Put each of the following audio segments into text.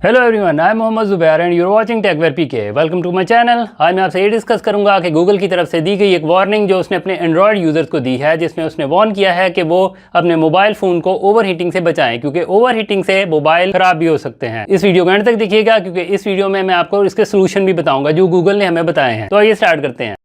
Hello everyone, I am Mohammad Zubair and you are watching Techware PK. Welcome to my channel. आज मैं आपसे ये discuss करूंगा कि गूगल की तरफ से दी गई एक वार्निंग जो उसने अपने एंड्रॉयड यूज़र्स को दी है, जिसमें उसने वार्न किया है कि वो अपने मोबाइल फ़ोन को ओवर हीटिंग से बचाएं, क्योंकि ओवर हीटिंग से मोबाइल ख़राब भी हो सकते हैं। इस वीडियो को एंड तक देखिएगा, क्योंकि इस वीडियो में मैं आपको इसके सोल्यूशन भी बताऊँगा जो गूगल ने हमें बताए हैं। तो आइए स्टार्ट करते हैं।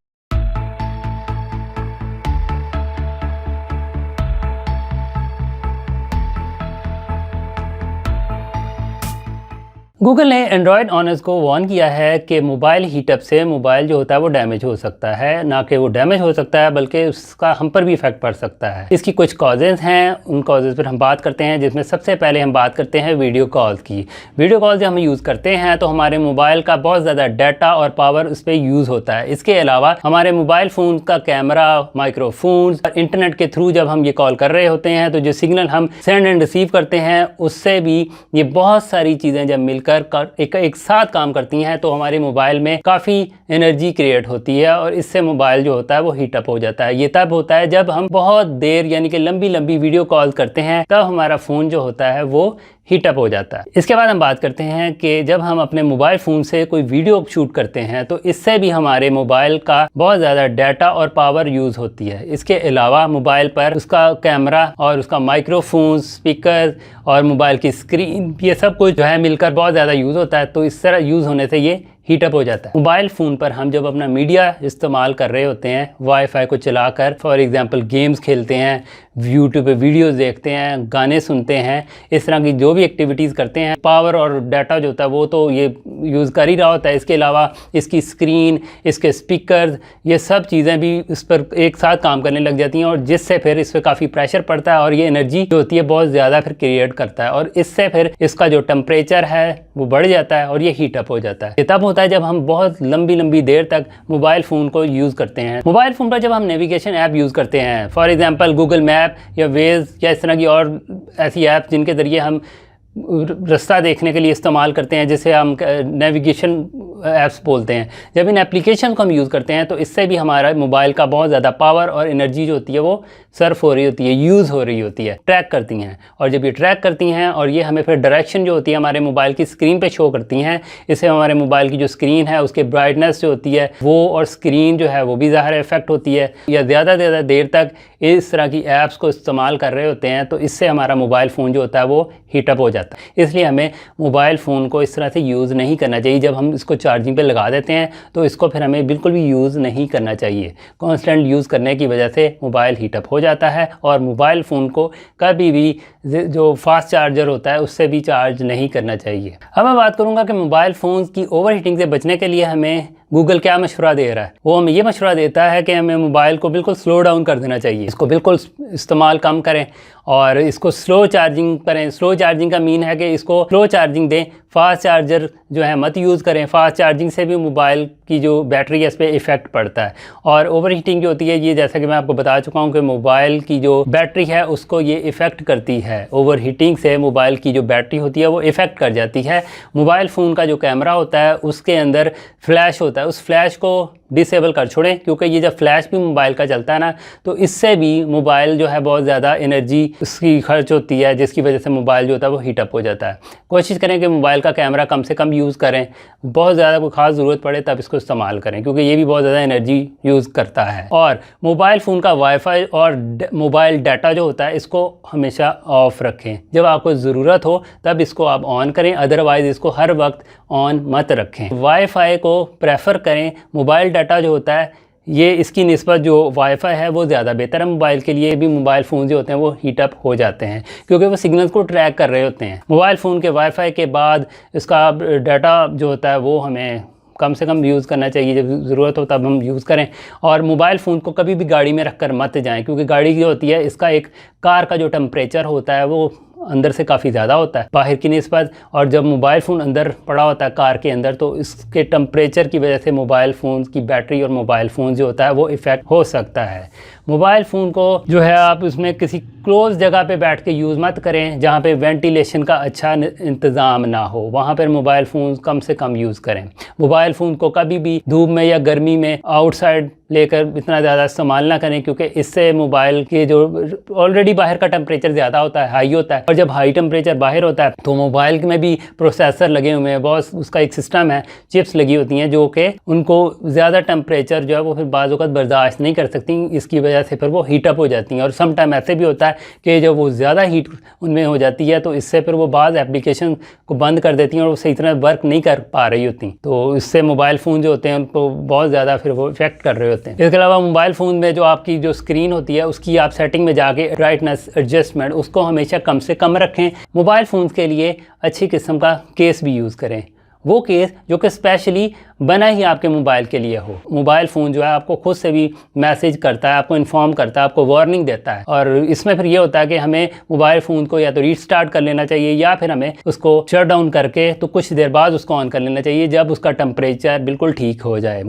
गूगल ने एंड्रॉयड ऑनर्स को वार्न किया है कि मोबाइल हीटअप से मोबाइल जो होता है वो डैमेज हो सकता है। ना कि वो डैमेज हो सकता है बल्कि उसका हम पर भी इफेक्ट पड़ सकता है। इसकी कुछ कॉजेज़ हैं, उन कॉजेज़ पर हम बात करते हैं, जिसमें सबसे पहले हम बात करते हैं वीडियो कॉल्स की। वीडियो कॉल जब हम यूज़ करते हैं तो हमारे मोबाइल का बहुत ज़्यादा डाटा और पावर उस पर यूज़ होता है। इसके अलावा हमारे मोबाइल फ़ोन का कैमरा, माइक्रोफोन और इंटरनेट के थ्रू जब हम ये कॉल कर रहे होते हैं तो जो सिग्नल हम सेंड एंड रिसीव करते हैं उससे भी ये बहुत सारी चीज़ें जब मिलकर एक साथ काम करती हैं तो हमारे मोबाइल में काफ़ी एनर्जी क्रिएट होती है और इससे मोबाइल जो होता है वो हीटअप हो जाता है। ये तब होता है जब हम बहुत देर यानी कि लंबी लंबी वीडियो कॉल करते हैं, तब हमारा फ़ोन जो होता है वो हीटअप हो जाता है। इसके बाद हम बात करते हैं कि जब हम अपने मोबाइल फ़ोन से कोई वीडियो शूट करते हैं तो इससे भी हमारे मोबाइल का बहुत ज़्यादा डाटा और पावर यूज़ होती है। इसके अलावा मोबाइल पर उसका कैमरा और उसका माइक्रोफोन, स्पीकर और मोबाइल की स्क्रीन, ये सब कुछ जो है मिलकर बहुत ज़्यादा यूज़ होता है। तो इस तरह यूज़ होने से ये हीटअप हो जाता है। मोबाइल फ़ोन पर हम जब अपना मीडिया इस्तेमाल कर रहे होते हैं, वाईफाई को चलाकर फॉर एग्जांपल गेम्स खेलते हैं, यूट्यूब पे वीडियोस देखते हैं, गाने सुनते हैं, इस तरह की जो भी एक्टिविटीज़ करते हैं, पावर और डाटा जो होता है वो तो ये यूज़ कर ही रहा होता है। इसके अलावा इसकी स्क्रीन, इसके स्पीकर, ये सब चीज़ें भी इस पर एक साथ काम करने लग जाती हैं और जिससे फिर इस पर काफ़ी प्रेशर पड़ता है और ये एनर्जी जो होती है बहुत ज़्यादा फिर क्रिएट करता है और इससे फिर इसका जो टेम्परेचर है वो बढ़ जाता है और ये हीटअप हो जाता है। ये तब होता है जब हम बहुत लंबी देर तक मोबाइल फ़ोन को यूज़ करते हैं। मोबाइल फ़ोन पर जब हम नेविगेशन ऐप यूज़ करते हैं, फॉर एग्जांपल गूगल मैप या वेज या इस तरह की और ऐसी ऐप जिनके ज़रिए हम रास्ता देखने के लिए इस्तेमाल करते हैं, जिसे हम नेविगेशन ऐप्स बोलते हैं। जब इन एप्लीकेशन को हम यूज़ करते हैं तो इससे भी हमारा मोबाइल का बहुत ज़्यादा पावर और एनर्जी जो होती है वो सर्फ हो रही होती है, यूज़ हो रही होती है, ट्रैक करती हैं। और जब ये ट्रैक करती हैं और ये हमें फिर डायरेक्शन जो होती है हमारे मोबाइल की स्क्रीन पे शो करती हैं, इससे हमारे मोबाइल की जो स्क्रीन है उसके ब्राइटनेस जो होती है वो और स्क्रीन जो है वो भी ज़ाहिर इफेक्ट होती है। या ज़्यादा देर तक इस तरह की ऐप्स को इस्तेमाल कर रहे होते हैं तो इससे हमारा मोबाइल फ़ोन जो होता है वो हीटअप हो जाता है। इसलिए हमें मोबाइल फ़ोन को इस तरह से यूज़ नहीं करना चाहिए। जब हम इसको चार्जिंग पे लगा देते हैं तो इसको फिर हमें बिल्कुल भी यूज़ नहीं करना चाहिए। कांस्टेंट यूज़ करने की वजह से मोबाइल हीटअप हो जाता है और मोबाइल फ़ोन को कभी भी जो फास्ट चार्जर होता है उससे भी चार्ज नहीं करना चाहिए। अब मैं बात करूँगा कि मोबाइल फ़ोन की ओवर हीटिंग से बचने के लिए हमें गूगल क्या मशवरा दे रहा है। वो हमें ये मशवरा देता है कि हमें मोबाइल को बिल्कुल स्लो डाउन कर देना चाहिए, इसको बिल्कुल इस्तेमाल कम करें और इसको स्लो चार्जिंग करें। स्लो चार्जिंग का मीन है कि इसको स्लो चार्जिंग दें, फास्ट चार्जर जो है मत यूज़ करें। फास्ट चार्जिंग से भी मोबाइल की जो बैटरी है इस पर इफ़ेक्ट पड़ता है और ओवर हीटिंग जो होती है ये जैसा कि मैं आपको बता चुका हूँ कि मोबाइल की जो बैटरी है उसको ये इफ़ेक्ट करती है। ओवर हीटिंग से मोबाइल की जो बैटरी होती है वो इफ़ेक्ट कर जाती है। मोबाइल फ़ोन का जो कैमरा होता है उसके अंदर फ्लैश होता है, उस फ्लैश को डिसेबल कर छोड़ें, क्योंकि ये जब फ्लैश भी मोबाइल का चलता है ना तो इससे भी मोबाइल जो है बहुत ज़्यादा एनर्जी उसकी खर्च होती है, जिसकी वजह से मोबाइल जो होता है वो हीटअप हो जाता है। कोशिश करें कि मोबाइल का कैमरा कम से कम यूज़ करें, बहुत ज़्यादा कोई ख़ास ज़रूरत पड़े तब इसको इस्तेमाल करें, क्योंकि ये भी बहुत ज़्यादा एनर्जी यूज़ करता है। और मोबाइल फ़ोन का वाईफाई और मोबाइल डाटा जो होता है इसको हमेशा ऑफ़ रखें। जब आपको ज़रूरत हो तब इसको आप ऑन करें, अदरवाइज़ इसको हर वक्त ऑन मत रखें। वाईफाई को प्रेफर करें। मोबाइल डाटा जो होता है ये इसकी निस्बत जो वाईफाई है वो ज़्यादा बेहतर है मोबाइल के लिए भी। मोबाइल फ़ोन जो होते हैं वो हीटअप हो जाते हैं क्योंकि वो सिग्नल्स को ट्रैक कर रहे होते हैं। मोबाइल फ़ोन के वाईफाई के बाद इसका डाटा जो होता है वो हमें कम से कम यूज़ करना चाहिए, जब ज़रूरत हो तब हम यूज़ करें। और मोबाइल फ़ोन को कभी भी गाड़ी में रख कर मत जाएं, क्योंकि गाड़ी जो होती है इसका एक कार का जो टेम्परेचर होता है वो अंदर से काफ़ी ज़्यादा होता है बाहर की निस्बत, और जब मोबाइल फ़ोन अंदर पड़ा होता है कार के अंदर तो इसके टेम्परेचर की वजह से मोबाइल फ़ोन की बैटरी और मोबाइल फ़ोन जो होता है वो इफ़ेक्ट हो सकता है। मोबाइल फ़ोन को जो है आप उसमें किसी क्लोज़ जगह पे बैठ के यूज़ मत करें जहाँ पे वेंटिलेशन का अच्छा इंतज़ाम ना हो, वहाँ पर मोबाइल फ़ोन कम से कम यूज़ करें। मोबाइल फ़ोन को कभी भी धूप में या गर्मी में आउटसाइड लेकर इतना ज़्यादा इस्तेमाल ना करें, क्योंकि इससे मोबाइल के जो ऑलरेडी बाहर का टेम्परेचर ज़्यादा होता है, हाई होता है, और जब हाई टेम्परेचर बाहर होता है तो मोबाइल में भी प्रोसेसर लगे हुए हैं, बहुत उसका एक सिस्टम है, चिप्स लगी होती हैं जो कि उनको ज़्यादा टेम्परेचर जो है वो फिर बाज़ वक़्त बर्दाश्त नहीं कर सकती, इसकी वजह से फिर वो हीटअप हो जाती हैं। और सम टाइम ऐसे भी होता है कि जब वो ज़्यादा हीट उनमें हो जाती है तो इससे फिर वो बाज़ एप्लीकेशन को बंद कर देती हैं और वो सही तरह वर्क नहीं कर पा रही होती, तो इससे मोबाइल फ़ोन जो होते हैं उनको बहुत ज़्यादा फिर वो इफेक्ट कर रहे होते हैं। इसके अलावा मोबाइल फ़ोन में जो आपकी जो स्क्रीन होती है उसकी आप सेटिंग में जाके ब्राइटनेस एडजस्टमेंट उसको हमेशा कम से कम रखें। मोबाइल फ़ोन के लिए अच्छी किस्म का केस भी यूज़ करें, वो केस जो कि स्पेशली बना ही आपके मोबाइल के लिए हो। मोबाइल फ़ोन जो है आपको खुद से भी मैसेज करता है, आपको इन्फॉर्म करता है, आपको वार्निंग देता है, और इसमें फिर ये होता है कि हमें मोबाइल फ़ोन को या तो रीस्टार्ट कर लेना चाहिए या फिर हमें उसको शट डाउन करके तो कुछ देर बाद उसको ऑन कर लेना चाहिए जब उसका टेम्परेचर बिल्कुल ठीक हो जाए।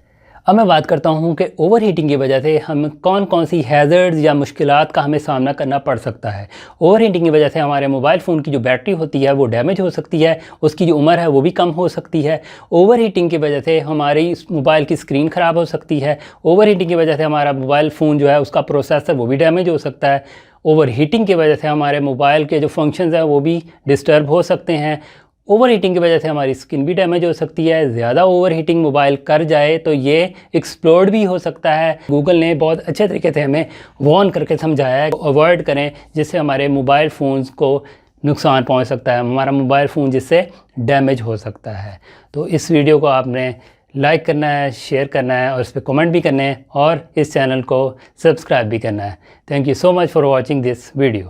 अब मैं बात करता हूँ कि ओवर हीटिंग की वजह से हम कौन कौन सी हैज़र्ड्स या मुश्किलात का हमें सामना करना पड़ सकता है। ओवर हीटिंग की वजह से हमारे मोबाइल फ़ोन की जो बैटरी होती है वो डैमेज हो सकती है, उसकी जो उम्र है वो भी कम हो सकती है। ओवर हीटिंग की वजह से हमारी मोबाइल की स्क्रीन ख़राब हो सकती है। ओवर हीटिंग की वजह से हमारा मोबाइल फ़ोन जो है उसका प्रोसेसर वो भी डैमेज हो सकता है। ओवर हीटिंग की वजह से हमारे मोबाइल के जो फंक्शंस हैं वो भी डिस्टर्ब हो सकते हैं। ओवर हीटिंग की वजह से हमारी स्किन भी डैमेज हो सकती है। ज़्यादा ओवर हीटिंग मोबाइल कर जाए तो ये एक्सप्लोड भी हो सकता है। गूगल ने बहुत अच्छे तरीके से हमें वार्न करके समझाया है, अवॉइड करें जिससे हमारे मोबाइल फ़ोन्स को नुकसान पहुंच सकता है, हमारा मोबाइल फ़ोन जिससे डैमेज हो सकता है। तो इस वीडियो को आपने लाइक करना है, शेयर करना है और इस पर कमेंट भी करने हैं और इस चैनल को सब्सक्राइब भी करना है। Thank you so much for watching this video.